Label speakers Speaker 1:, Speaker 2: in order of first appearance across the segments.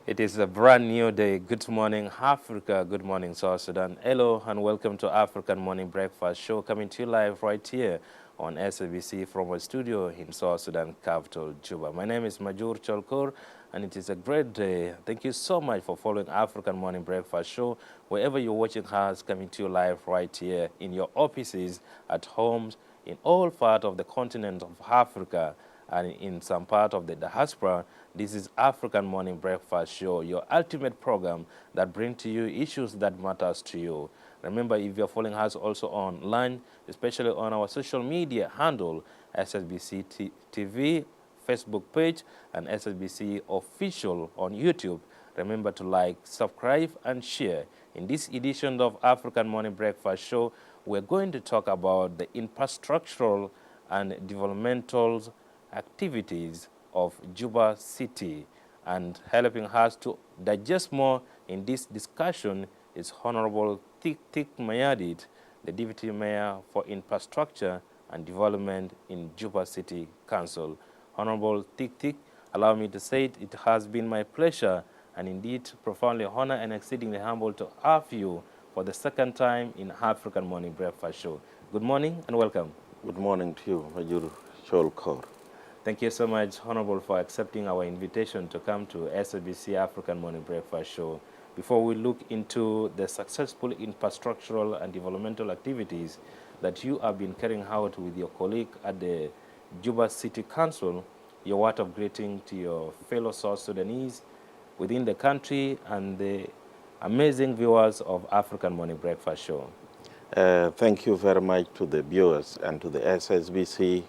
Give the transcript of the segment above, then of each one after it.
Speaker 1: It is a brand new day. Good morning, Africa. Good morning, South Sudan. Hello, and welcome to African Morning Breakfast Show, coming to you live right here on SABC from a studio in South Sudan capital, Juba. My name is Majur Cholkor, and it is a great day. Thank you so much for following African Morning Breakfast Show, wherever you're watching us, coming to you live right here in your offices, at homes, in all parts of the continent of Africa, and in some part of the diaspora. This is African Morning Breakfast Show, your ultimate program that brings to you issues that matters to you. Remember, if you're following us also online, especially on our social media handle, SSBC TV, Facebook page, and SSBC Official on YouTube, remember to like, subscribe, and share. In this edition of African Morning Breakfast Show, we're going to talk about the infrastructural and developmental activities of Juba City, and helping us to digest more in this discussion is Honorable Tik Tik Mayadit, the Deputy Mayor for Infrastructure and Development in Juba City Council. Honorable Tik Tik, allow me to say it has been my pleasure and indeed profoundly honored and exceedingly humble to have you for the second time in African Morning Breakfast Show. Good morning and welcome.
Speaker 2: Good morning to you, Major Cholkor.
Speaker 1: Thank you so much, Honorable, for accepting our invitation to come to SABC African Morning Breakfast Show. Before we look into the successful infrastructural and developmental activities that you have been carrying out with your colleague at the Juba City Council, your word of greeting to your fellow South Sudanese within the country and the amazing viewers of African Morning Breakfast Show.
Speaker 2: Thank you very much to the viewers and to the SSBC.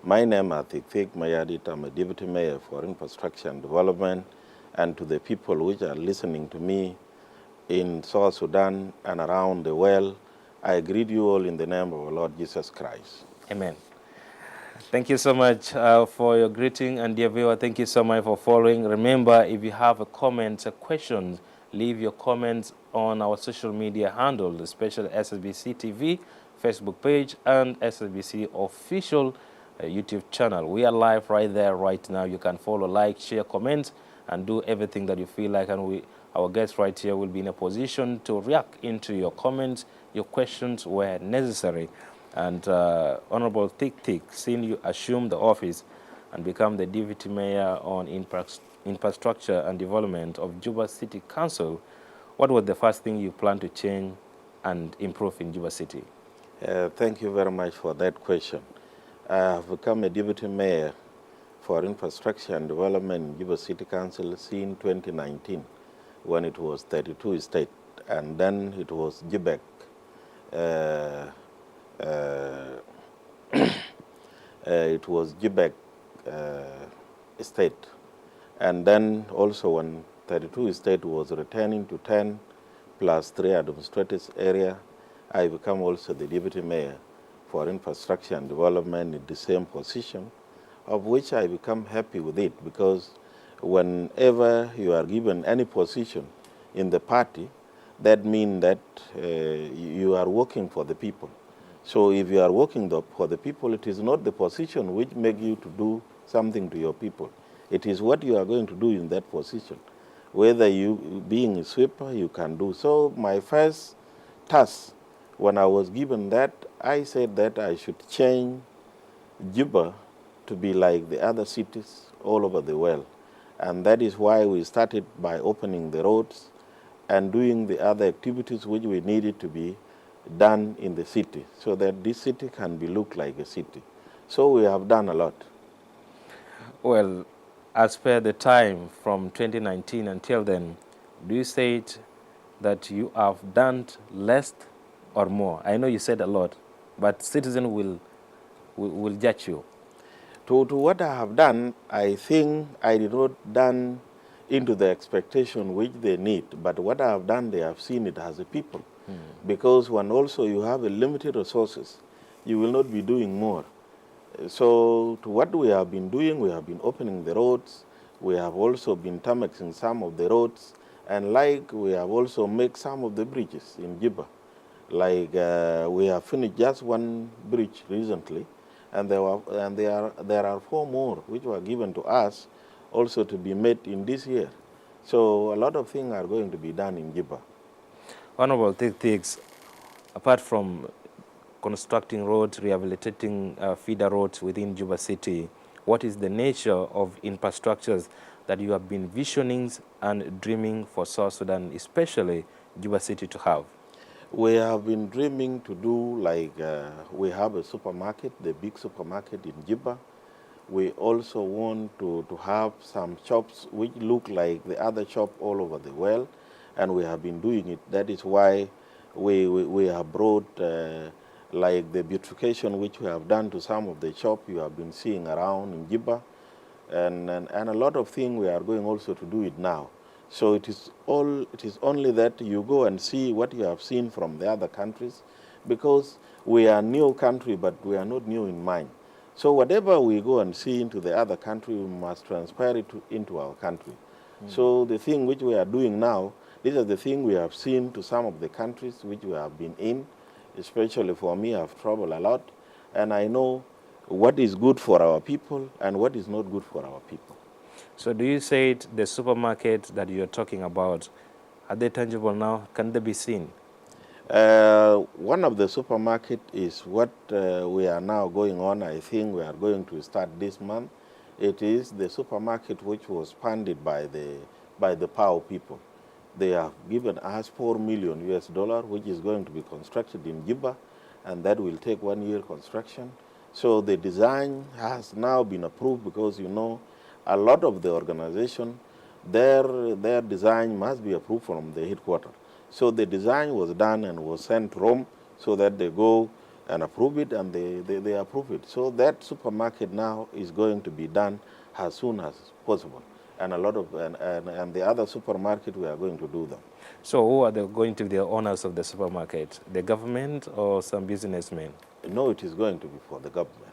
Speaker 2: My name is Tik Tik Mayadit. I'm a Deputy Mayor for Infrastructure and Development, and to the people which are listening to me in South Sudan and around the world, I greet you all in the name of our Lord Jesus Christ.
Speaker 1: Amen. Thank you so much for your greeting, and dear viewer, thank you so much for following. Remember, if you have a comment, a question, leave your comments on our social media handle, especially SSBC TV, Facebook page, and SSBC Official YouTube channel. We are live right there, right now. You can follow, like, share, comment, and do everything that you feel like, and our guests right here will be in a position to react into your comments, your questions where necessary. And Honorable Tik Tik, seeing you assume the office and become the Deputy Mayor on Infrastructure and Development of Juba City Council, what was the first thing you plan to change and improve in Juba City?
Speaker 2: Thank you very much for that question. I have become a Deputy Mayor for Infrastructure and Development in Juba City Council since 2019, when it was 32 states, and then it was Jibek. It was Jibek state, and then also when 32 state was returning to 10 plus 3 administrative area, I become also the Deputy Mayor for Infrastructure and Development in the same position, of which I become happy with it, because whenever you are given any position in the party, that means that you are working for the people. So if you are working for the people, it is not the position which makes you to do something to your people. It is what you are going to do in that position. Whether you being a sweeper, you can do. So my first task, when I was given that, I said that I should change Juba to be like the other cities all over the world. And that is why we started by opening the roads and doing the other activities which we needed to be done in the city, so that this city can be looked like a city. So we have done a lot.
Speaker 1: Well, as per the time from 2019 until then, do you say that you have done less or more? I know you said a lot, but citizens will judge you.
Speaker 2: To what I have done, I think I did not done into the expectation which they need, but what I have done, they have seen it as a people. Because when also you have a limited resources, you will not be doing more. So to what we have been doing, we have been opening the roads, we have also been tarmacing some of the roads, and like we have also made some of the bridges in Juba. Like we have finished just one bridge recently, and there are 4 more which were given to us also to be made in this year. So a lot of things are going to be done in Juba.
Speaker 1: Honorable Thix, apart from constructing roads, rehabilitating feeder roads within Juba City, what is the nature of infrastructures that you have been visioning and dreaming for South Sudan, especially Juba City, to have?
Speaker 2: We have been dreaming to do like, we have a supermarket, the big supermarket in Juba. We also want to have some shops which look like the other shop all over the world, and we have been doing it. That is why we have brought like the beautification which we have done to some of the shop you have been seeing around in Juba, and a lot of things we are going also to do it now. So it is only that you go and see what you have seen from the other countries, because we are a new country, but we are not new in mind. So whatever we go and see into the other country, we must transfer it into our country. So the thing which we are doing now, these are the thing we have seen to some of the countries which we have been in. Especially for me, I've traveled a lot, and I know what is good for our people and what is not good for our people.
Speaker 1: So do you say the supermarket that you're talking about, are they tangible now? Can they be seen?
Speaker 2: One of the supermarket is what we are now going on. I think we are going to start this month. It is the supermarket which was funded by the PAO people. They have given us $4 million US, which is going to be constructed in Juba, and that will take 1 year construction. So the design has now been approved, because you know a lot of the organization, their design must be approved from the headquarters. So the design was done and was sent to Rome, so that they go and approve it, and they approve it. So that supermarket now is going to be done as soon as possible. And a lot of and the other supermarket, we are going to do them.
Speaker 1: So who are going to be the owners of the supermarket? The government or some businessmen?
Speaker 2: No, it is going to be for the government,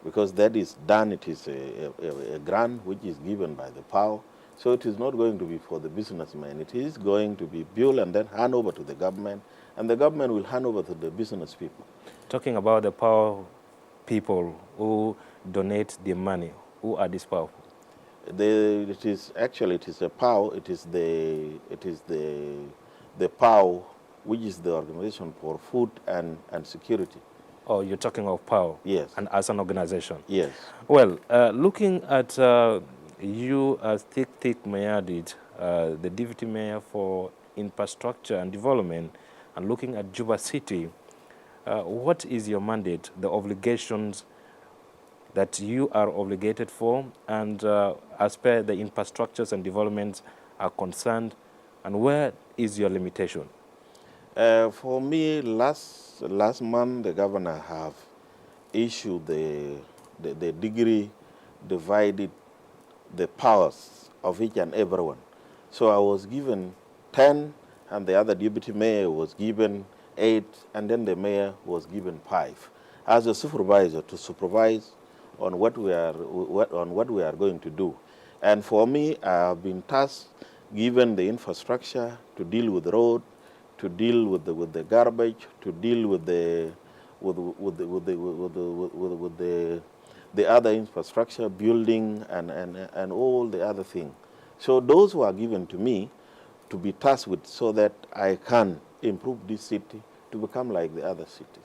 Speaker 2: because that is done. It is a grant which is given by the PAO. So it is not going to be for the businessmen. It is going to be built and then hand over to the government, and the government will hand over to the business people.
Speaker 1: Talking about the PAO people who donate the money, who are these PAO?
Speaker 2: It is a PAO. It is the PAO, which is the Organization for Food and Security.
Speaker 1: Oh, you're talking of PAO?
Speaker 2: Yes.
Speaker 1: And as an organization?
Speaker 2: Yes.
Speaker 1: Well, looking at you as Thix Mayardit, the Deputy Mayor for Infrastructure and Development, and looking at Juba City, what is your mandate, the obligations that you are obligated for, and as per the infrastructures and developments are concerned, and where is your limitation?
Speaker 2: For me, last month, the governor have issued the degree divided the powers of each and everyone. So I was given 10, and the other deputy mayor was given 8, and then the mayor was given 5 as a supervisor to supervise on what we are going to do. And for me, I have been tasked, given the infrastructure, to deal with the road, to deal with the garbage, to deal with the other infrastructure, building, and all the other things. So those were given to me to be tasked with, so that I can improve this city to become like the other cities.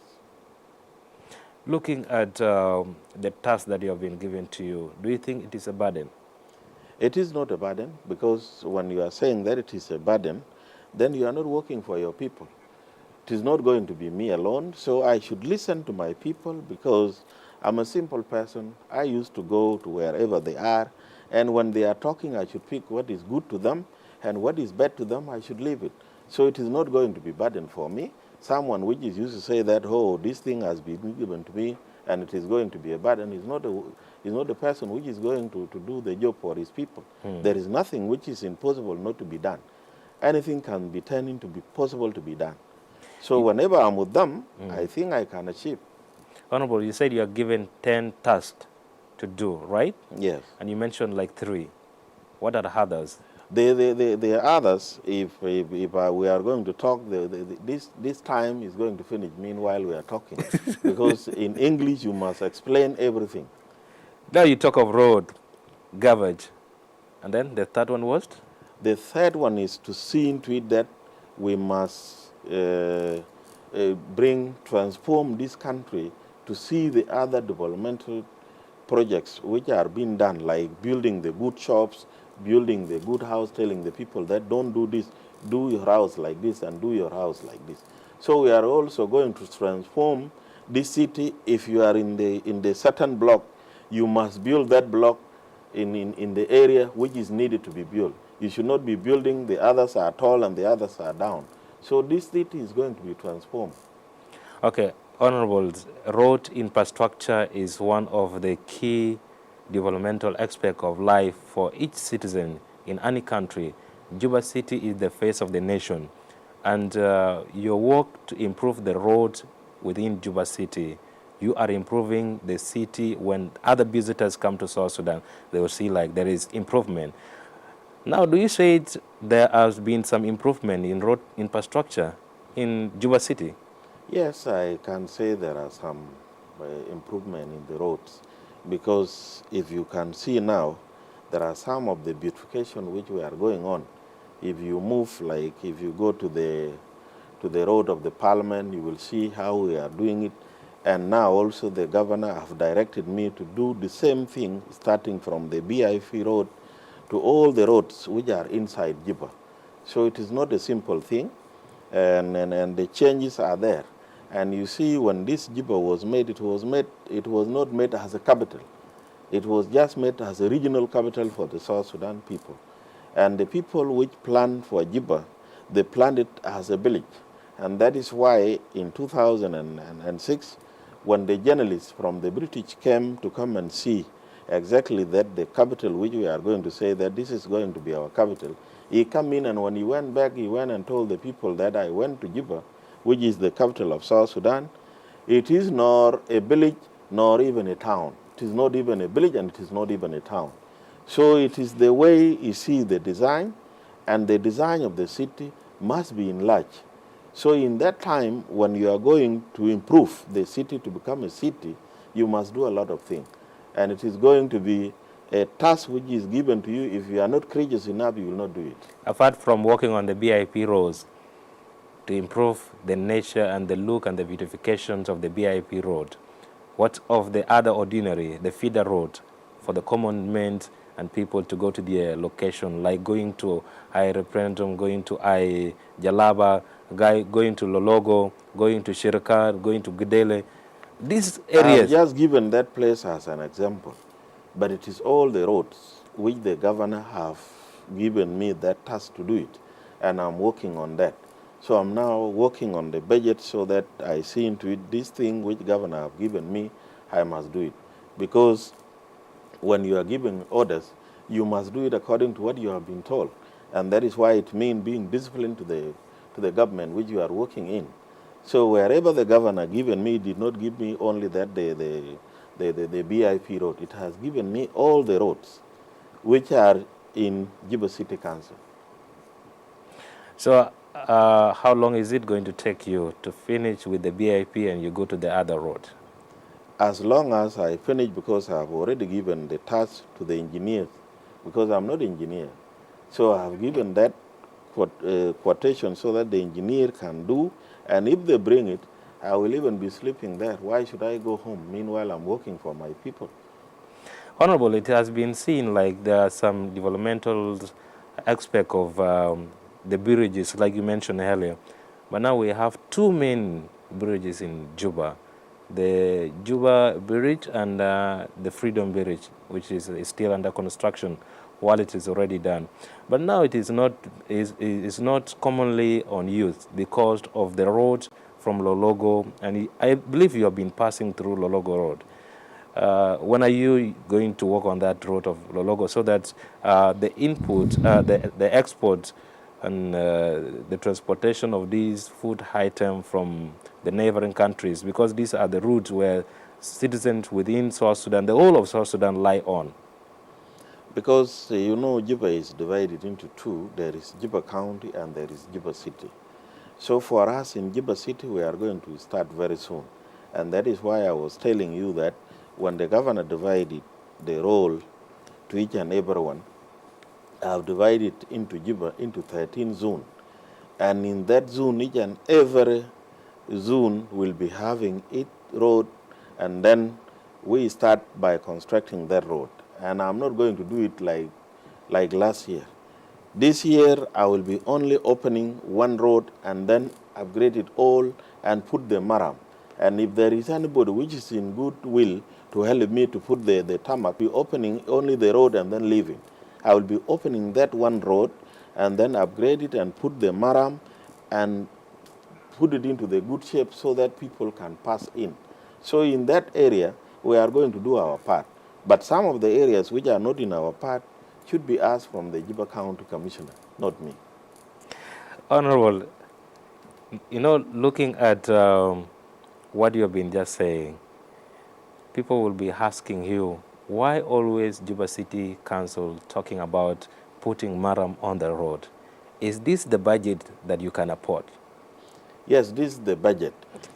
Speaker 1: Looking at the task that you have been given to you, do you think it is a burden?
Speaker 2: It is not a burden, because when you are saying that it is a burden, then you are not working for your people. It is not going to be me alone, so I should listen to my people, because I'm a simple person. I used to go to wherever they are, and when they are talking, I should pick what is good to them, and what is bad to them, I should leave it. So it is not going to be burden for me. Someone which is used to say that, oh, this thing has been given to me, and it is going to be a burden, is not a person which is going to do the job for his people. There is nothing which is impossible not to be done. Anything can be turned into be possible to be done. So whenever I'm with them, I think I can achieve.
Speaker 1: Honorable, you said you are given 10 tasks to do, right?
Speaker 2: Yes.
Speaker 1: And you mentioned like 3. What are the others?
Speaker 2: The others, if we are going to talk, this time is going to finish meanwhile we are talking. Because in English, you must explain everything.
Speaker 1: Now you talk of road, garbage, and then the third one was?
Speaker 2: The third one is to see into it that we must transform this country to see the other developmental projects which are being done, like building the good shops, building the good house, telling the people that don't do this, do your house like this and do your house like this. So we are also going to transform this city. If you are in the certain block, you must build that block in the area which is needed to be built. You should not be building the others are tall and the others are down. So this city is going to be transformed.
Speaker 1: Okay, Honorables, road infrastructure is one of the key developmental aspects of life for each citizen in any country. Juba City is the face of the nation, and your work to improve the road within Juba City, you are improving the city. When other visitors come to South Sudan, they will see like there is improvement. Now, do you say there has been some improvement in road infrastructure in Juba City?
Speaker 2: Yes, I can say there are some improvement in the roads, because if you can see now, there are some of the beautification which we are going on. If you move, like if you go to the road of the parliament, you will see how we are doing it. And now also the governor have directed me to do the same thing, starting from the BIP road to all the roads which are inside Juba. So it is not a simple thing, and the changes are there. And you see, when this Juba was made, it was not made as a capital. It was just made as a regional capital for the South Sudan people. And the people which planned for Juba, they planned it as a village. And that is why in 2006, when the journalists from the British came to come and see exactly that the capital which we are going to say that this is going to be our capital, he came in, and when he went back, he went and told the people that I went to Juba, which is the capital of South Sudan. It is nor a village nor even a town. It is not even a village and it is not even a town. So it is the way you see the design, and the design of the city must be enlarged. So in that time, when you are going to improve the city to become a city, you must do a lot of things. And it is going to be a task which is given to you. If you are not courageous enough, you will not do it.
Speaker 1: Apart from working on the BIP roads to improve the nature and the look and the beautifications of the BIP road, what of the other ordinary, the feeder road for the common men and people to go to their location, like going to I Referendum, going to I Jalaba, going to Lologo, going to Shirkar, going to Gidele? These areas.
Speaker 2: I have just given that place as an example, but it is all the roads which the governor have given me that task to do it, and I'm working on that. So I'm now working on the budget so that I see into it this thing which governor have given me, I must do it. Because when you are giving orders, you must do it according to what you have been told. And that is why it means being disciplined to the government which you are working in. So wherever the governor given me, did not give me only that the BIP road. It has given me all the roads which are in Juba City Council.
Speaker 1: So how long is it going to take you to finish with the BIP and you go to the other road?
Speaker 2: As long as I finish, because I have already given the task to the engineers, because I'm not an engineer. So I have given that quotation so that the engineer can do, and if they bring it, I will even be sleeping there. Why should I go home? Meanwhile, I'm working for my people.
Speaker 1: Honorable, it has been seen like there are some developmental aspect of the bridges, like you mentioned earlier. But now we have two main bridges in Juba, the Juba Bridge and the Freedom Bridge, which is still under construction while it is already done. But now it is not commonly on use because of the road from Lologo, and I believe you have been passing through Lologo Road. When are you going to work on that road of Lologo so that the input, the export and the transportation of these food items from the neighboring countries, because these are the routes where citizens within South Sudan, the whole of South Sudan, lie on?
Speaker 2: Because, you know, Juba is divided into two. There is Juba County and there is Juba City. So for us in Juba City, we are going to start very soon. And that is why I was telling you that when the governor divided the role to each and everyone, have divided into Juba into 13 zones. And in that zone, each and every zone will be having its road, and then we start by constructing that road. And I'm not going to do it like last year. This year, I will be only opening one road and then upgrade it all and put the maram. And if there is anybody which is in good will to help me to put the tarmac, be opening only the road and then leaving. I will be opening that one road and then upgrade it and put the maram and put it into the good shape so that people can pass in. So in that area, we are going to do our part. But some of the areas which are not in our part should be asked from the Juba County Commissioner, not me.
Speaker 1: Honorable, you know, looking at what you have been just saying, people will be asking you, why always Juba City Council talking about putting maram on the road? Is this the budget that you can afford?
Speaker 2: Yes, this is the budget.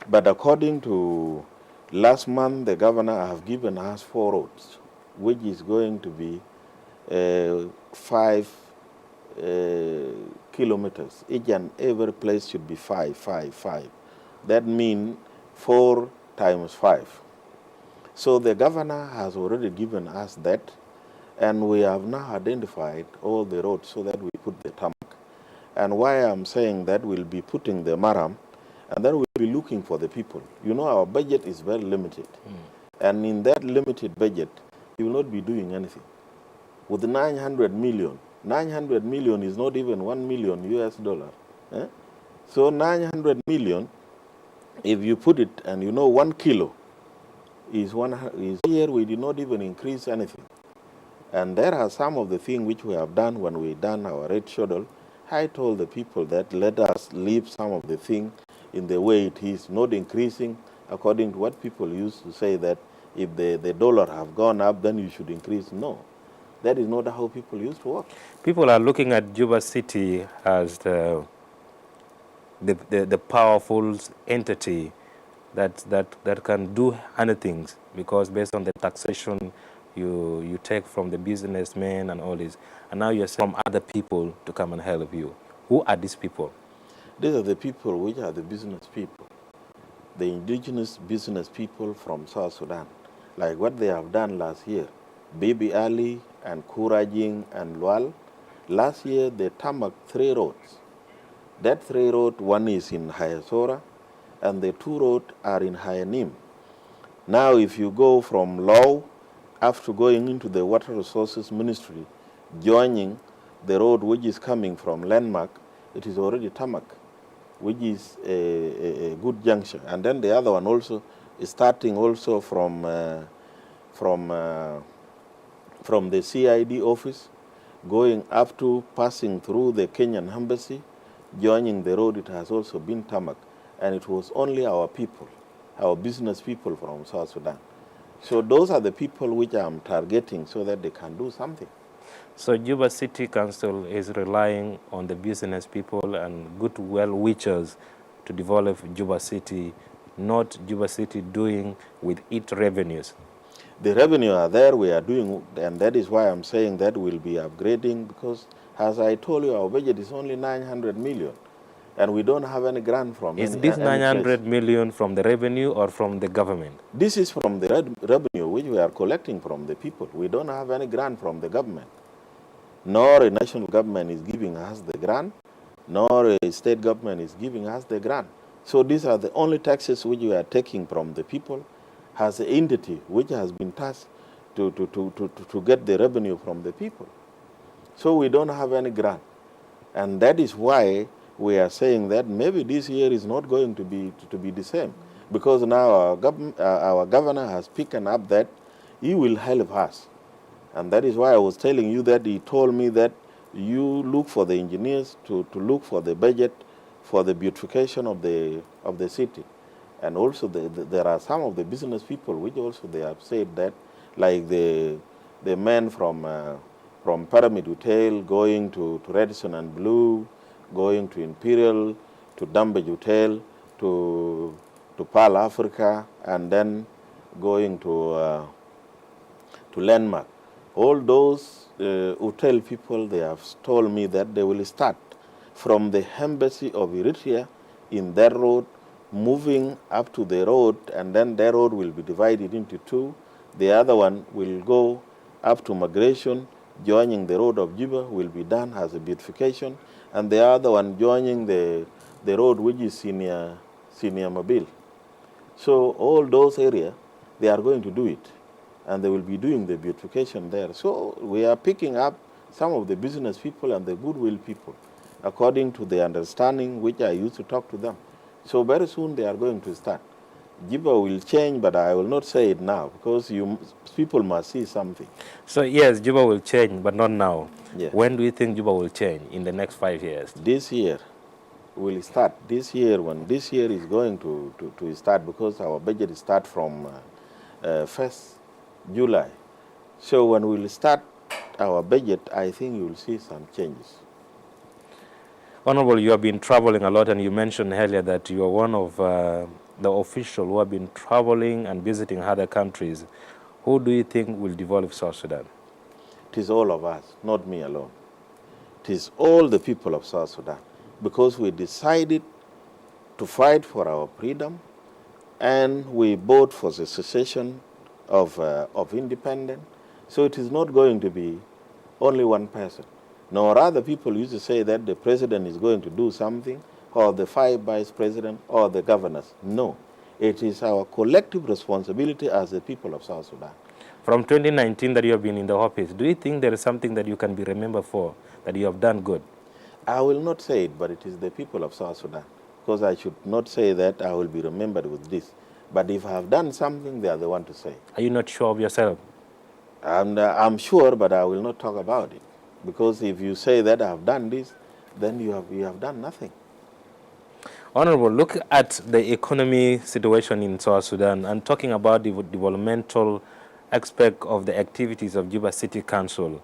Speaker 2: But according to last month, the governor have given us 4 roads, which is going to be 5 kilometers. Each and every place should be 5, 5, 5. That means 4 times 5. So the governor has already given us that, and we have now identified all the roads so that we put the tarmac. And why I'm saying that we'll be putting the maram, and then we'll be looking for the people. You know, our budget is very limited. And in that limited budget, you will not be doing anything. With 900 million, 900 million is not even $1 million US. So 900 million, if you put it, and you know 1 kilo is here, we did not even increase anything. And there are some of the things which we have done when we done our red schedule. I told the people that let us leave some of the things in the way it is, not increasing according to what people used to say, that if the dollar have gone up, then you should increase. No, that is not how people used to work.
Speaker 1: People are looking at Juba City as the powerful entity that can do anything, because based on the taxation you take from the businessmen and all this, and now you're from other people to come and help you. Who are these people?
Speaker 2: These are the people which are the business people, the indigenous business people from South Sudan, like what they have done last year. Bibi Ali and Kurajing and Lual, last year they tarmac 3 roads. That 3 roads, one is in Hayasora, and the 2 roads are in Hayanim. Now if you go from Law, after going into the Water Resources Ministry, joining the road which is coming from Landmark, it is already tarmac, which is a good junction. And then the other one also is starting also from the CID office, going up to passing through the Kenyan embassy, joining the road, it has also been tarmac. And it was only our people, our business people from South Sudan. So those are the people which I'm targeting so that they can do something.
Speaker 1: So Juba City Council is relying on the business people and good well-wishers to develop Juba City, not Juba City doing with its revenues.
Speaker 2: The revenue are there, we are doing, and that is why I'm saying that we'll be upgrading, because as I told you, our budget is only 900 million. And we don't have any grant from
Speaker 1: Is this 900 million from the revenue or from the government?
Speaker 2: This is from the revenue which we are collecting from the people. We don't have any grant from the government. Nor a national government is giving us the grant, nor a state government is giving us the grant. So these are the only taxes which we are taking from the people as an entity which has been tasked to get the revenue from the people. So we don't have any grant. And that is why we are saying that maybe this year is not going to be the same, because now our governor has picked up that he will help us. And that is why I was telling you that he told me that you look for the engineers to look for the budget for the beautification of the city. And also there are some of the business people which also they have said that, like the man from Pyramid Hotel going to Radisson and Blue, going to Imperial, to Dambaj Hotel, to Pearl Africa, and then going to Landmark. All those hotel people, they have told me that they will start from the embassy of Eritrea in that road, moving up to the road, and then their road will be divided into two. The other one will go up to migration, joining the road of Juba, will be done as a beautification, and the other one joining the road which is Senior Mobile. So all those areas, they are going to do it, and they will be doing the beautification there. So we are picking up some of the business people and the goodwill people, according to the understanding which I used to talk to them. So very soon they are going to start. Juba will change, but I will not say it now, because people must see something.
Speaker 1: So yes, Juba will change, but not now.
Speaker 2: Yes.
Speaker 1: When do you think Juba will change? In the next 5 years?
Speaker 2: This year will start. This year, when this year is going to start, because our budget start from 1st July. So when we will start our budget, I think you will see some changes.
Speaker 1: Honorable, you have been traveling a lot, and you mentioned earlier that you are one of the officials who have been traveling and visiting other countries. Who do you think will develop South Sudan?
Speaker 2: It is all of us, not me alone. It is all the people of South Sudan, because we decided to fight for our freedom, and we vote for the secession of independence. So it is not going to be only one person. Nor other people used to say that the president is going to do something, or the 5 vice presidents, or the governors. No. It is our collective responsibility as the people of South Sudan.
Speaker 1: From 2019 that you have been in the office, do you think there is something that you can be remembered for, that you have done good?
Speaker 2: I will not say it, but it is the people of South Sudan. Because I should not say that I will be remembered with this. But if I have done something, they are the one to say.
Speaker 1: Are you not sure of yourself?
Speaker 2: I'm sure, but I will not talk about it. Because if you say that I have done this, then you have done nothing.
Speaker 1: Honorable, look at the economy situation in South Sudan, and talking about the developmental aspect of the activities of Juba City Council.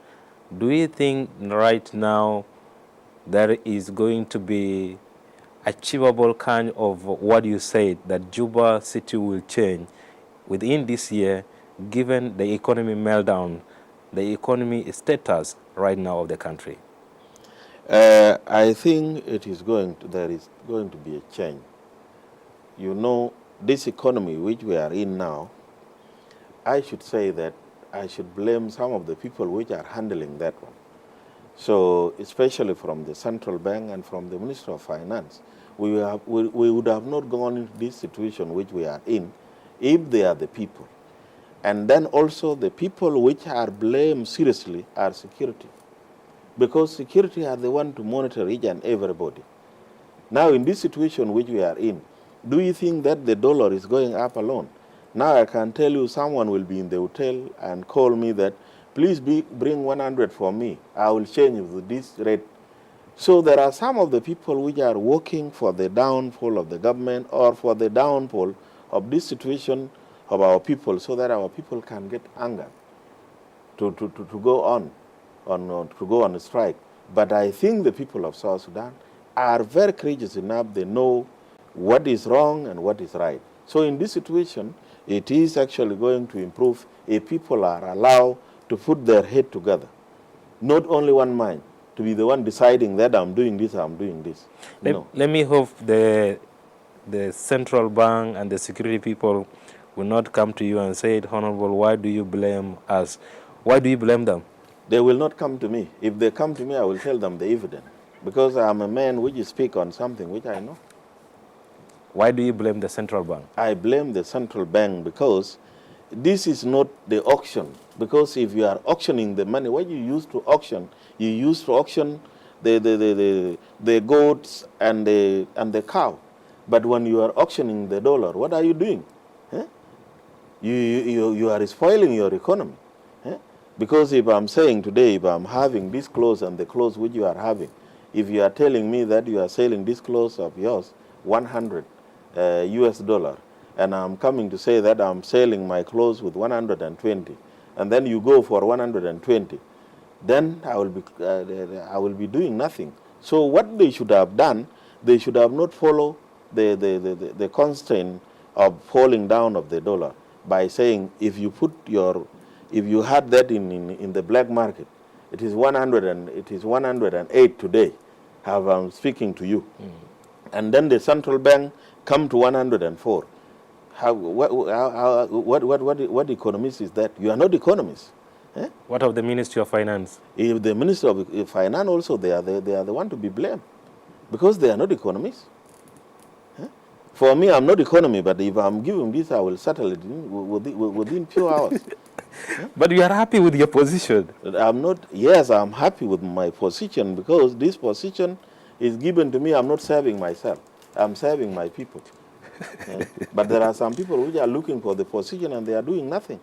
Speaker 1: Do you think right now there is going to be achievable kind of what you said, that Juba City will change within this year, given the economy meltdown, the economy status right now of the country?
Speaker 2: I think there is going to be a change. You know, this economy which we are in now, I should say that I should blame some of the people which are handling that one. So especially from the central bank and from the Minister of Finance, we would have not gone into this situation which we are in if they are the people. And then also the people which are blamed seriously are security. Because security are the one to monitor each and everybody. Now in this situation which we are in, do you think that the dollar is going up alone? Now I can tell you someone will be in the hotel and call me that, please bring 100 for me. I will change with this rate. So there are some of the people which are working for the downfall of the government, or for the downfall of this situation of our people, so that our people can get anger to go on a strike. But I think the people of South Sudan are very courageous enough. They know what is wrong and what is right. So in this situation, it is actually going to improve if people are allowed to put their head together. Not only one mind, to be the one deciding that I'm doing this, I'm doing this.
Speaker 1: Let me hope the central bank and the security people will not come to you and say, Honorable, why do you blame us? Why do you blame them?
Speaker 2: They will not come to me. If they come to me, I will tell them the evidence. Because I'm a man which speak on something which I know.
Speaker 1: Why do you blame the central bank?
Speaker 2: I blame the central bank because this is not the auction. Because if you are auctioning the money, what you use to auction, you use to auction the goats and the cow. But when you are auctioning the dollar, what are you doing? You are spoiling your economy. Because if I'm saying today, if I'm having this clothes and the clothes which you are having, if you are telling me that you are selling this clothes of yours, 100 US dollar, and I'm coming to say that I'm selling my clothes with 120, and then you go for 120, then I will be doing nothing. So what they should have done, they should have not followed the constraint of falling down of the dollar by saying if you put your if you had that in the black market, it is 108 today. Have I'm speaking to you, and then the central bank come to 104. What economist is that? You are not economists. Eh?
Speaker 1: What of the Ministry of Finance?
Speaker 2: If the Minister of Finance also, they are the one to be blamed, because they are not economists. Eh? For me, I'm not economy, but if I'm given this, I will settle it within few hours.
Speaker 1: But you are happy with your position.
Speaker 2: I'm not. Yes, I'm happy with my position, because this position is given to me. I'm not serving myself. I'm serving my people. But there are some people who are looking for the position and they are doing nothing.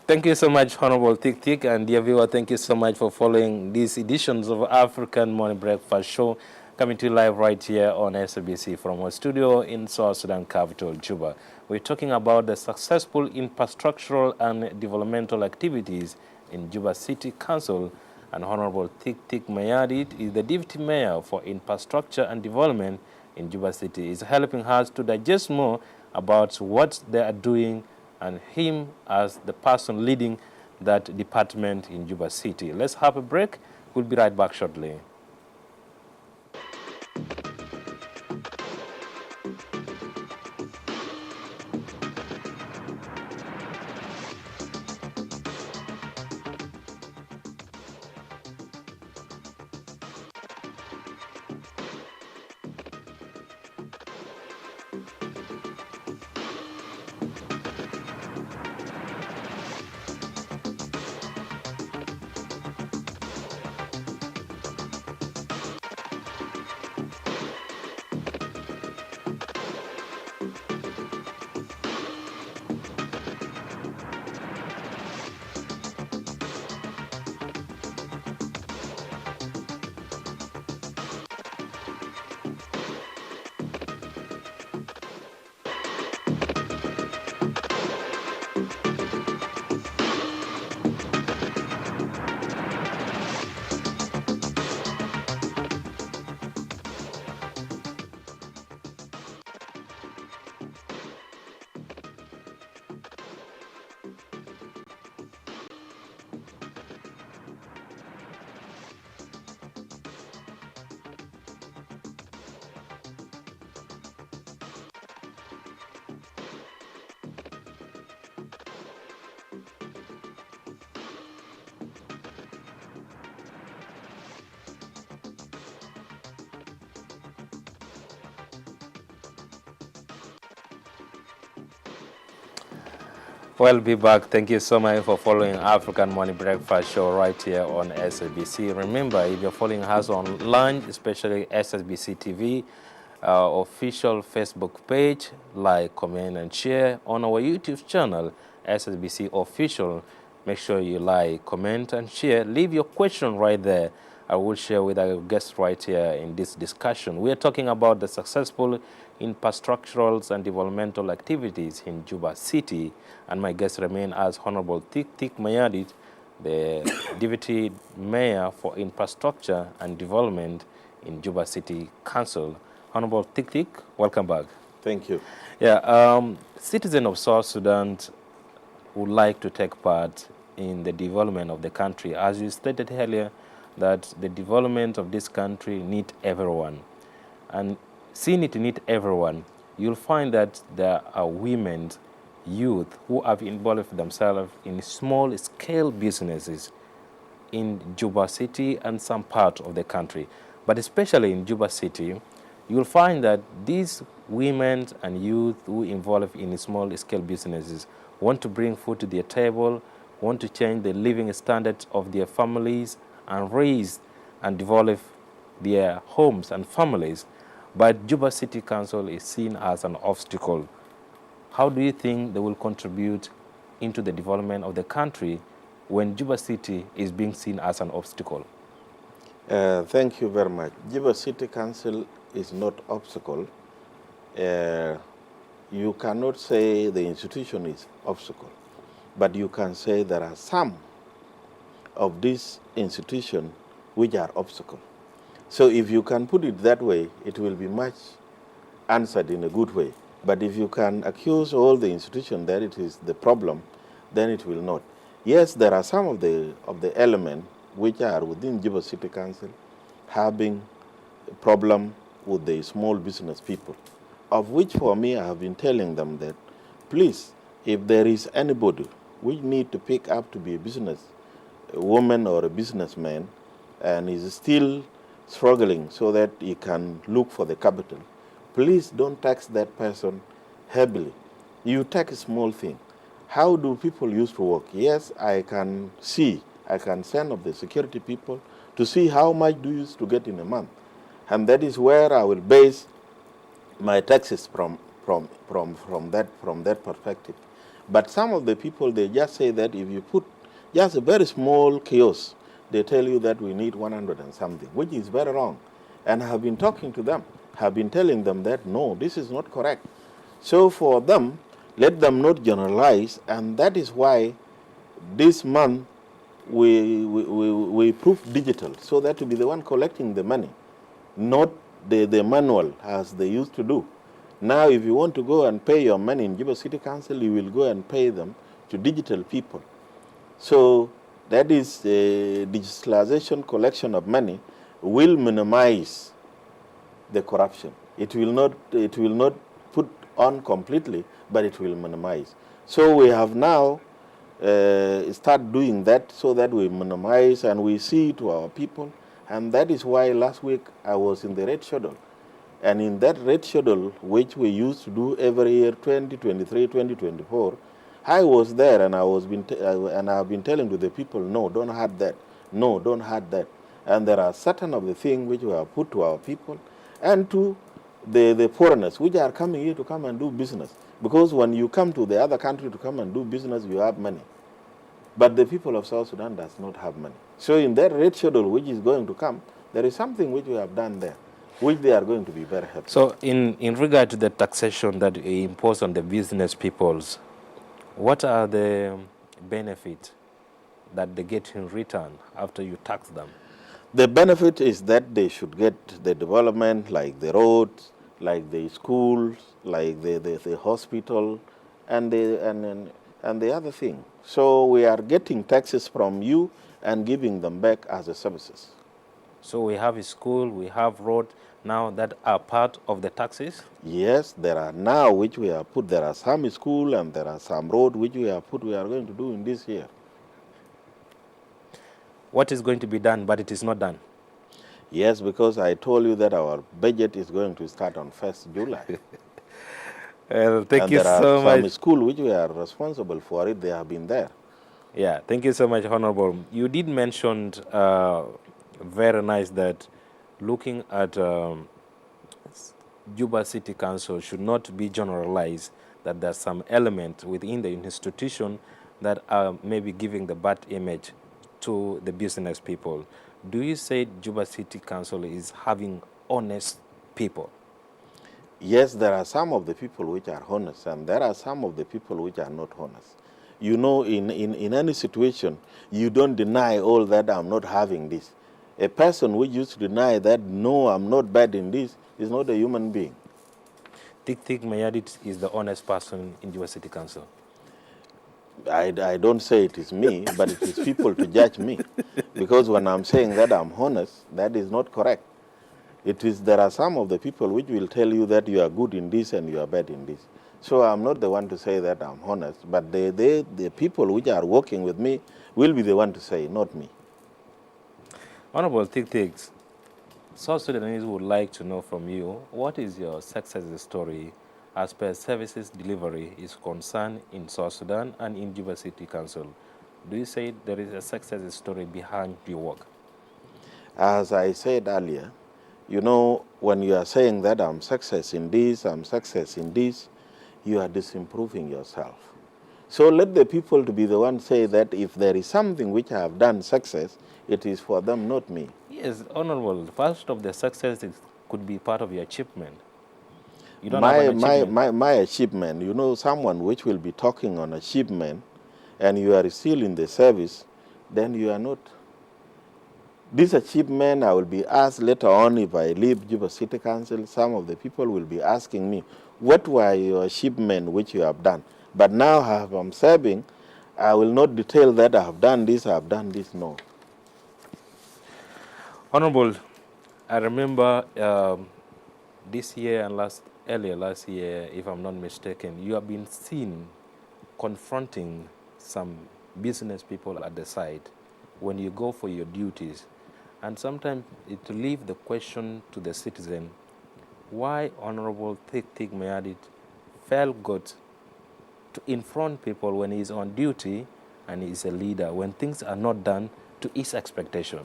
Speaker 1: Thank you so much, Honorable Tik Tik, and dear viewer, thank you so much for following these editions of African Morning Breakfast Show, coming to you live right here on SABC from our studio in South Sudan capital, Juba. We're talking about the successful infrastructural and developmental activities in Juba City Council, and Honorable Tik Tik Mayadit is the Deputy Mayor for Infrastructure and Development in Juba City. Is helping us to digest more about what they are doing and him as the person leading that department in Juba City. Let's have a break. We'll be right back shortly. Well, be back. Thank you so much for following African Morning Breakfast Show right here on SABC. Remember, if you're following us online, especially SABC TV, official Facebook page, like, comment, and share. On our YouTube channel, SABC Official, make sure you like, comment, and share. Leave your question right there. I will share with our guests right here in this discussion. We are talking about the successful infrastructural and developmental activities in Juba City, and my guests remain as Honorable Tik Tik Mayadit, the Deputy Mayor for Infrastructure and Development in Juba City Council. Honorable Tik Tik, welcome back.
Speaker 2: Thank you.
Speaker 1: Yeah, citizens of South Sudan would like to take part in the development of the country. As you stated earlier, that the development of this country needs everyone. And seeing it need everyone, you'll find that there are women, youth, who have involved themselves in small-scale businesses in Juba City and some part of the country. But especially in Juba City, you'll find that these women and youth who involved in small-scale businesses want to bring food to their table, want to change the living standards of their families, and raise and develop their homes and families. But Juba City Council is seen as an obstacle. How do you think they will contribute into the development of the country when Juba City is being seen as an obstacle?
Speaker 2: Thank you very much. Juba City Council is not obstacle. You cannot say the institution is obstacle, but you can say there are some of this institution which are obstacle. So if you can put it that way, it will be much answered in a good way. But if you can accuse all the institution that it is the problem, then it will not. Yes, there are some of the elements which are within Juba City Council having a problem with the small business people, of which for me I have been telling them that, please, if there is anybody we need to pick up to be a business a woman or a businessman and is still struggling so that he can look for the capital, please don't tax that person heavily. You tax a small thing. How do people used to work? Yes, I can send of the security people to see how much do you used to get in a month. And that is where I will base my taxes from that perspective. But some of the people, they just say that if you put just a very small kiosk, they tell you that we need 100 and something, which is very wrong. And I have been talking to them, have been telling them that no, this is not correct. So for them, let them not generalize, and that is why this month we proof digital, so that to be the one collecting the money, not the manual as they used to do. Now, if you want to go and pay your money in Juba City Council, you will go and pay them to digital people. So that is digitalization collection of money will minimize the corruption. It will not put on completely, but it will minimize. So we have now start doing that so that we minimize and we see to our people. And that is why last week I was in the red schedule. And in that red schedule, which we used to do every year, 2023, 2024, I was there and and I've been telling to the people, no, don't hurt that. No, don't hurt that. And there are certain of the things which we have put to our people and to the foreigners which are coming here to come and do business. Because when you come to the other country to come and do business, you have money. But the people of South Sudan does not have money. So in that red schedule which is going to come, there is something which we have done there, which they are going to be very happy.
Speaker 1: So in regard to the taxation that you impose on the business peoples, what are the benefits that they get in return after you tax them?
Speaker 2: The benefit is that they should get the development like the roads, like the schools, like the hospital, and the other thing. So we are getting taxes from you and giving them back as a services.
Speaker 1: So we have a school, we have road now that are part of the taxes?
Speaker 2: Yes, there are now which we have put. There are some school and there are some road which we have put. We are going to do in this year.
Speaker 1: What is going to be done, but it is not done?
Speaker 2: Yes, because I told you that our budget is going to start on 1st July.
Speaker 1: Thank you so much.
Speaker 2: There are some schools which we are responsible for it. They have been there.
Speaker 1: Yeah, thank you so much, Honorable. You did mention very nice that looking at Juba City Council should not be generalized, that there's some element within the institution that are maybe giving the bad image to the business people. Do you say Juba City Council is having honest people?
Speaker 2: Yes, there are some of the people which are honest, and there are some of the people which are not honest. You know, in any situation, you don't deny all that I'm not having this. A person who used to deny that, no, I'm not bad in this, is not a human being.
Speaker 1: Tik Mayadit is the honest person in Juba City Council.
Speaker 2: I don't say it is me, but it is people to judge me. Because when I'm saying that I'm honest, that is not correct. There are some of the people which will tell you that you are good in this and you are bad in this. So I'm not the one to say that I'm honest, but the people which are working with me will be the one to say, not me.
Speaker 1: Honorable Tik, South Sudanese would like to know from you, what is your success story as per services delivery is concerned in South Sudan and in Juba City Council? Do you say there is a success story behind your work?
Speaker 2: As I said earlier, you know, when you are saying that I'm success in this, you are disimproving yourself. So let the people to be the one say that if there is something which I have done success, it is for them, not me.
Speaker 1: Yes, Honorable, part of the success could be part of your achievement. You don't have an achievement.
Speaker 2: My achievement, you know, someone which will be talking on achievement and you are still in the service, then you are not. This achievement, I will be asked later on if I leave Juba City Council, some of the people will be asking me, what were your achievements which you have done? But now I'm serving, I will not detail that I have done this, no.
Speaker 1: Honorable, I remember this year and earlier last year, if I'm not mistaken, you have been seen confronting some business people at the site when you go for your duties. And sometimes it leaves the question to the citizen, why Honorable Tik Mayadit felt good to inform people when he's on duty and he's a leader, when things are not done to his expectation?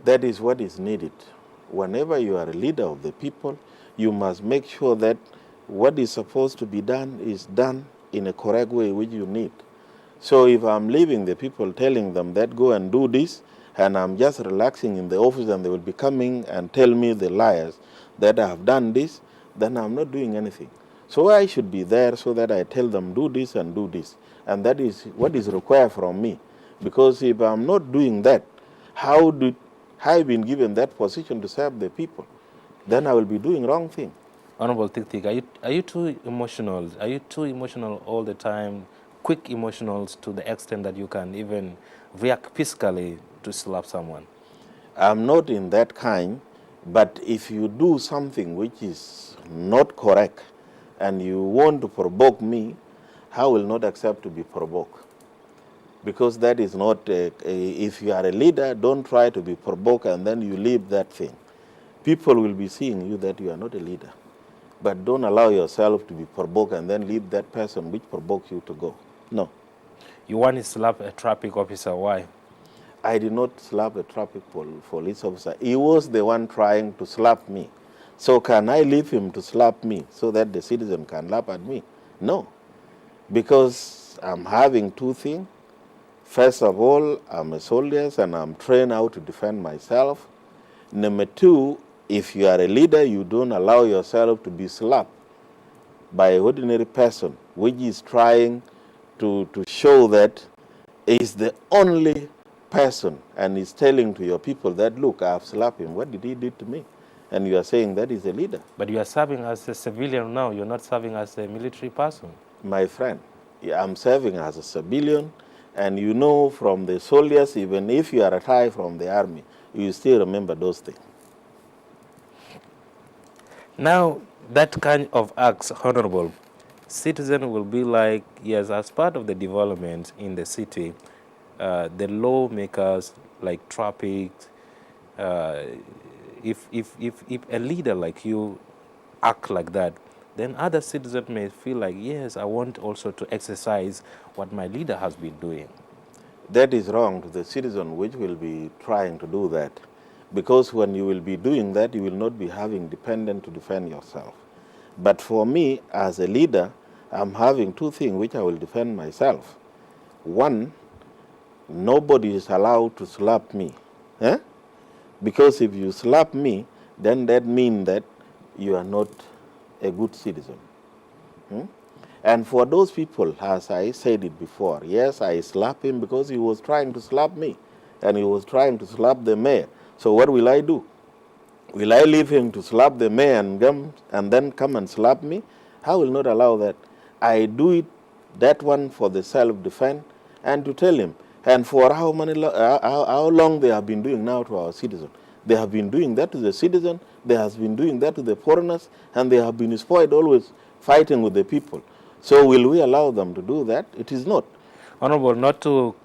Speaker 2: That is what is needed. Whenever you are a leader of the people, you must make sure that what is supposed to be done is done in a correct way which you need. So if I'm leaving the people telling them that go and do this, and I'm just relaxing in the office and they will be coming and tell me, the liars, that I have done this, then I'm not doing anything. So I should be there so that I tell them do this and do this. And that is what is required from me. Because if I'm not doing that, how I've been given that position to serve the people, then I will be doing wrong thing.
Speaker 1: Honorable Tik, are you too emotional? Are you too emotional all the time, quick emotionals to the extent that you can even react physically to slap someone?
Speaker 2: I'm not in that kind, but if you do something which is not correct and you want to provoke me, I will not accept to be provoked. Because that is not, if you are a leader, don't try to be provoked and then you leave that thing. People will be seeing you that you are not a leader. But don't allow yourself to be provoked and then leave that person which provoked you to go. No.
Speaker 1: You want to slap a traffic officer, why?
Speaker 2: I did not slap a traffic police officer. He was the one trying to slap me. So can I leave him to slap me so that the citizen can laugh at me? No. Because I'm having two things. First of all, I'm a soldier and I'm trained how to defend myself. Number two, if you are a leader, you don't allow yourself to be slapped by an ordinary person, which is trying to show that is the only person and is telling to your people that, look, I have slapped him. What did he do to me? And you are saying that is a leader.
Speaker 1: But you are serving as a civilian now. You're not serving as a military person.
Speaker 2: My friend, I'm serving as a civilian. And you know from the soldiers, even if you are retired from the army, you still remember those things.
Speaker 1: Now, that kind of acts, Honorable, citizen will be like, yes, as part of the development in the city, the lawmakers, like traffic, if a leader like you act like that, then other citizens may feel like, yes, I want also to exercise what my leader has been doing.
Speaker 2: That is wrong to the citizen which will be trying to do that. Because when you will be doing that, you will not be having dependent to defend yourself. But for me, as a leader, I'm having two things which I will defend myself. One, nobody is allowed to slap me. Because if you slap me, then that means that you are not a good citizen. And for those people, as I said it before, yes, I slapped him because he was trying to slap me, and he was trying to slap the mayor. So what will I do? Will I leave him to slap the mayor and then come and slap me? I will not allow that. I do it, that one, for the self-defense, and to tell him. And for how long they have been doing now to our citizens. They have been doing that to the citizen, they have been doing that to the foreigners, and they have been spoiled, always fighting with the people. So will we allow them to do that? It is not.
Speaker 1: Honorable, not to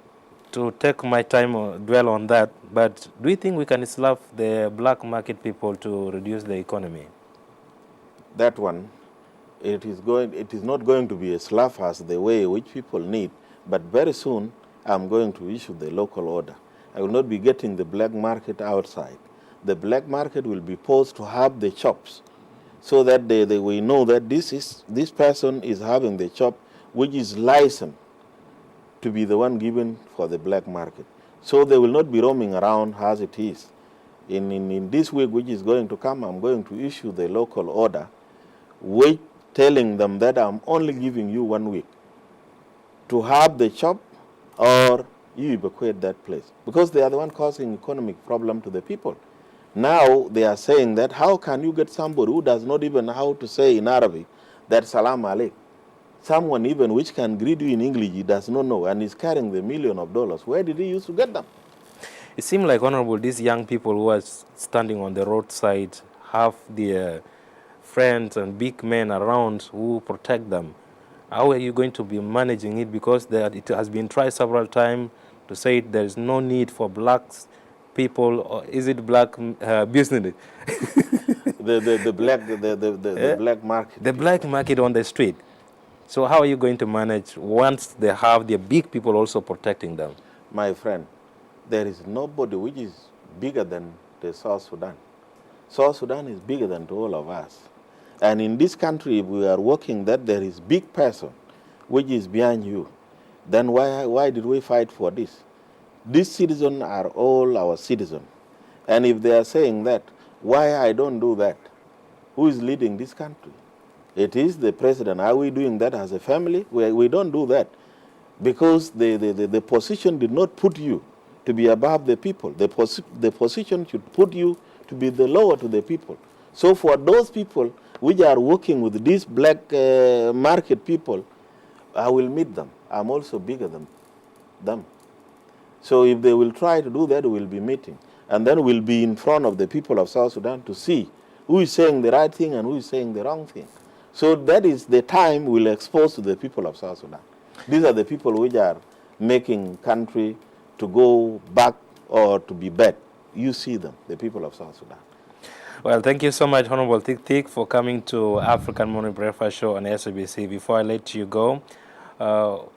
Speaker 1: take my time or dwell on that, but do you think we can slap the black market people to reduce the economy?
Speaker 2: That one, it is not going to be a slap as the way which people need, but very soon I'm going to issue the local order. I will not be getting the black market outside. The black market will be forced to have the shops, so that they will know that this person is having the shop which is licensed to be the one given for the black market. So they will not be roaming around as it is. In this week which is going to come, I'm going to issue the local order, which telling them that I'm only giving you 1 week to have the shop or you evacuate that place. Because they are the one causing economic problem to the people. Now they are saying that how can you get somebody who does not even know how to say in Arabic that Salam Alaikum? Someone even which can greet you in English, he does not know, and is carrying the $millions of dollars. Where did he used to get them?
Speaker 1: It seems like, Honorable, these young people who are standing on the roadside have their friends and big men around who protect them. How are you going to be managing it? Because it has been tried several times to say there is no need for black people, or is it black business?
Speaker 2: The black market.
Speaker 1: The black market on the street. So how are you going to manage once they have their big people also protecting them?
Speaker 2: My friend, there is nobody which is bigger than the South Sudan. South Sudan is bigger than all of us. And in this country, if we are working that there is big person which is behind you, then why did we fight for this? These citizens are all our citizens. And if they are saying that, why I don't do that? Who is leading this country? It is the president. Are we doing that as a family? We don't do that because the position did not put you to be above the people. The position should put you to be the lower to the people. So for those people which are working with these black market people, I will meet them. I'm also bigger than them. So if they will try to do that, we'll be meeting. And then we'll be in front of the people of South Sudan to see who is saying the right thing and who is saying the wrong thing. So that is the time we'll expose to the people of South Sudan. These are the people which are making country to go back or to be bad. You see them, the people of South Sudan.
Speaker 1: Well, thank you so much, Honorable Tik Tik, for coming to African Morning Breakfast Show on SABC. Before I let you go,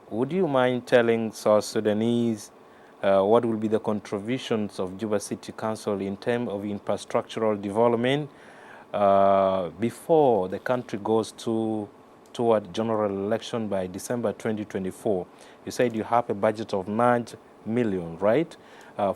Speaker 1: would you mind telling South Sudanese what will be the contributions of Juba City Council in terms of infrastructural development before the country goes toward general election by December 2024? You said you have a budget of $9 million, right,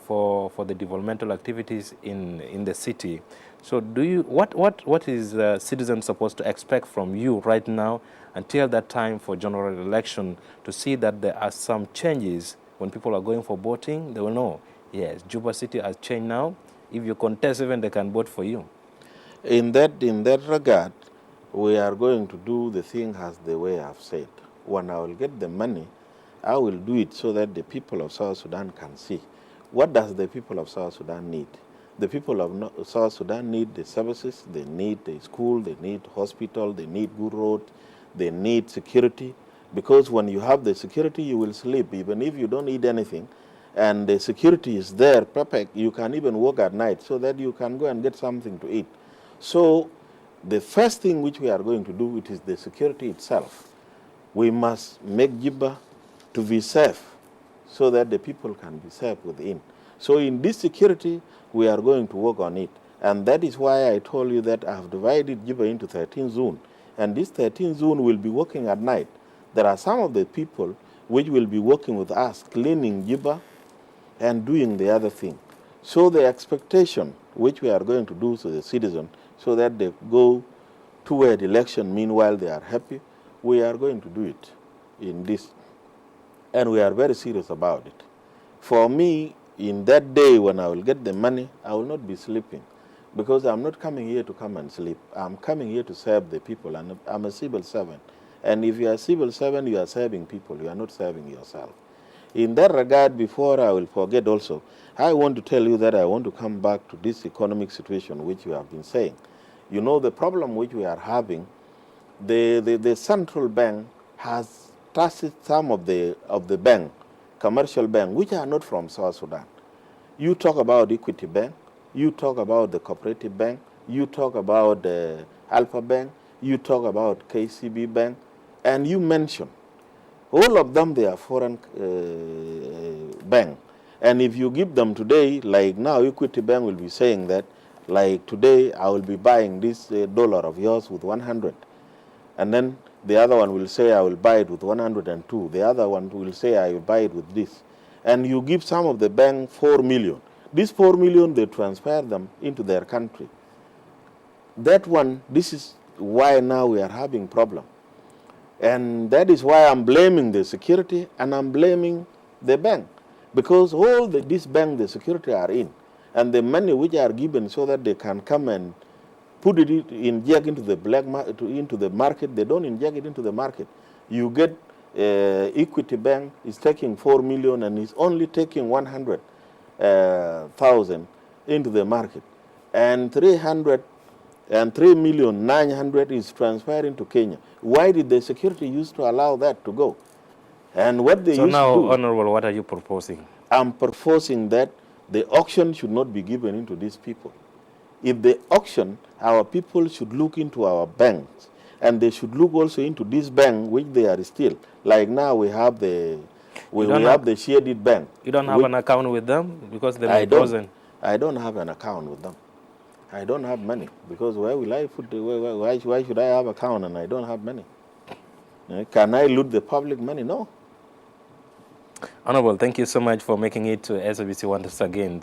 Speaker 1: for the developmental activities in the city. So what is citizens supposed to expect from you right now until that time for general election to see that there are some changes? When people are going for voting, they will know, yes, Juba City has changed now. If you contest, even they can vote for you.
Speaker 2: In that regard, we are going to do the thing as the way I've said. When I will get the money, I will do it so that the people of South Sudan can see. What does the people of South Sudan need? The people of South Sudan need the services, they need the school, they need hospital, they need good road, they need security. Because when you have the security, you will sleep. Even if you don't eat anything, and the security is there, perfect, you can even work at night so that you can go and get something to eat. So the first thing which we are going to do, it is the security itself. We must make Juba to be safe so that the people can be safe within. So in this security, we are going to work on it. And that is why I told you that I have divided Juba into 13 zones. And this 13 zone will be working at night. There are some of the people which will be working with us, cleaning Juba and doing the other thing. So the expectation which we are going to do to the citizen so that they go toward election, meanwhile they are happy, we are going to do it in this. And we are very serious about it. For me, in that day when I will get the money, I will not be sleeping because I'm not coming here to come and sleep. I'm coming here to serve the people, and I'm a civil servant. And if you are a civil servant, you are serving people. You are not serving yourself. In that regard, before I will forget also, I want to tell you that I want to come back to this economic situation which you have been saying. You know, the problem which we are having, the central bank has trusted some of the bank, commercial bank, which are not from South Sudan. You talk about Equity Bank, you talk about the Cooperative Bank, you talk about the Alpha Bank, you talk about KCB Bank, and you mention all of them, they are foreign bank. And if you give them today, like now Equity Bank will be saying that, like today I will be buying this dollar of yours with 100. And then the other one will say I will buy it with 102. The other one will say I will buy it with this. And you give some of the bank 4 million. These 4 million, they transfer them into their country. That one, this is why now we are having problem. And that is why I'm blaming the security and I'm blaming the bank. Because all this bank, the security are in. And the money which are given so that they can come and put it, inject into the black market, into the market, they don't inject it into the market. You get Equity Bank is taking 4 million and is only taking 100,000 into the market, and 3,900,000 is transferring to Kenya. Why did the security used to allow that to go? And what they
Speaker 1: So
Speaker 2: used
Speaker 1: now,
Speaker 2: to do,
Speaker 1: Honorable, what are you proposing?
Speaker 2: I'm proposing that the auction should not be given into these people. If the auction, our people should look into our banks, and they should look also into this bank which they are still. Like now we have the shaded bank.
Speaker 1: You don't have an account with them because they may frozen.
Speaker 2: I don't have an account with them. I don't have money because where will I put why should I have account and I don't have money? Can I loot the public money? No.
Speaker 1: Honorable, thank you so much for making it to SABC once again.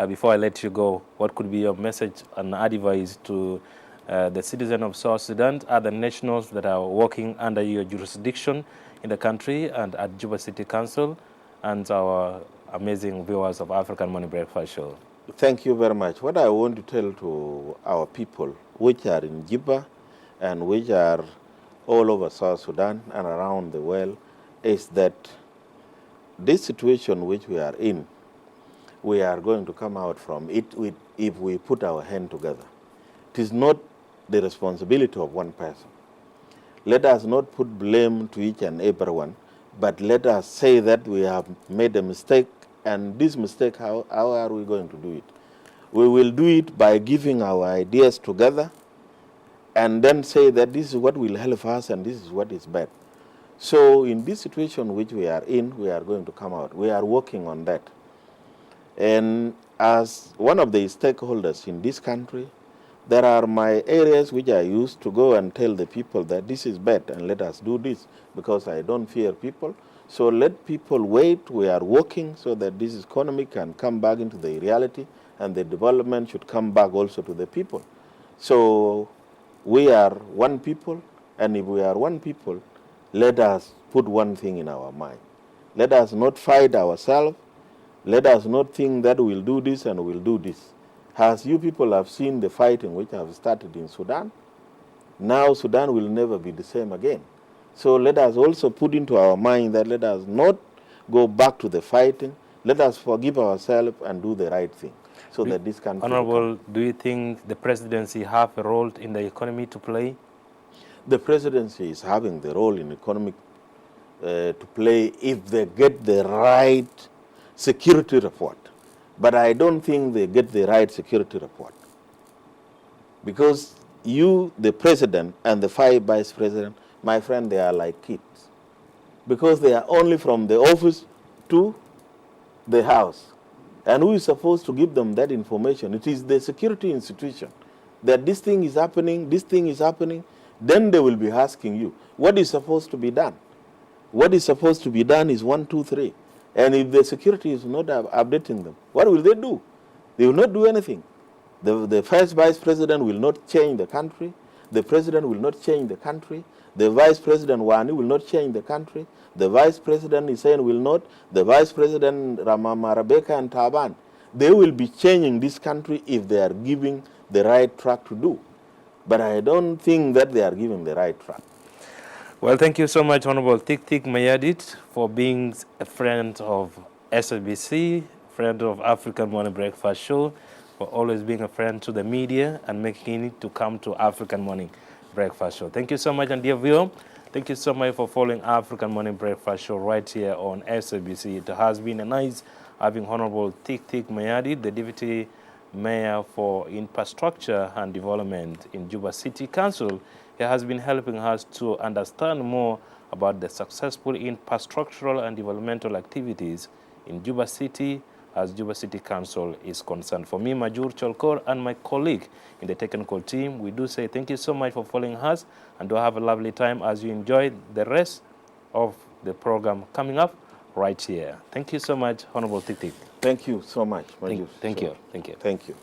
Speaker 1: Before I let you go, what could be your message and advice to the citizens of South Sudan, other nationals that are working under your jurisdiction in the country and at Juba City Council, and our amazing viewers of African Money Breakfast Show?
Speaker 2: Thank you very much. What I want to tell to our people, which are in Juba and which are all over South Sudan and around the world, is that this situation which we are in, we are going to come out from it if we put our hand together. It is not the responsibility of one person. Let us not put blame to each and everyone, but let us say that we have made a mistake, and this mistake, how are we going to do it? We will do it by giving our ideas together and then say that this is what will help us and this is what is bad. So in this situation which we are in, we are going to come out. We are working on that. And as one of the stakeholders in this country, there are my areas which I used to go and tell the people that this is bad and let us do this, because I don't fear people. So let people wait. We are working so that this economy can come back into the reality and the development should come back also to the people. So we are one people, and if we are one people, let us put one thing in our mind. Let us not fight ourselves. Let us not think that we'll do this and we'll do this. As you people have seen the fighting which have started in Sudan, now Sudan will never be the same again. So let us also put into our mind that let us not go back to the fighting. Let us forgive ourselves and do the right thing so that this country
Speaker 1: Honorable, do you think the presidency have a role in the economy to play?
Speaker 2: The presidency is having the role in economic to play if they get the right security report. But I don't think they get the right security report. Because you, the president, and the 5 vice presidents, my friend, they are like kids. Because they are only from the office to the house. And who is supposed to give them that information? It is the security institution. That this thing is happening, this thing is happening. Then they will be asking you, what is supposed to be done? What is supposed to be done is 1, 2, 3. And if the security is not updating them, what will they do? They will not do anything. The first vice president will not change the country. The president will not change the country. The vice president, Wani, will not change the country. The vice president, Hussein, will not. The vice president, Ramama, Rebecca, and Taban, they will be changing this country if they are giving the right track to do. But I don't think that they are giving the right track.
Speaker 1: Well, thank you so much, Honorable Tik Mayadit, for being a friend of SABC, friend of African Morning Breakfast Show, for always being a friend to the media and making it to come to African Morning Breakfast Show. Thank you so much, and dear viewer, thank you so much for following African Morning Breakfast Show right here on SABC. It has been a nice having Honorable Tik Mayadit, the Deputy Mayor for Infrastructure and Development in Juba City Council. He has been helping us to understand more about the successful infrastructural and developmental activities in Juba City as Juba City Council is concerned. For me, Majur Cholkor, and my colleague in the technical team, we do say thank you so much for following us, and do have a lovely time as you enjoy the rest of the program coming up right here. Thank you so much, Honorable Tik.
Speaker 2: Thank you so much, Majur.
Speaker 1: Thank you.
Speaker 2: Thank you.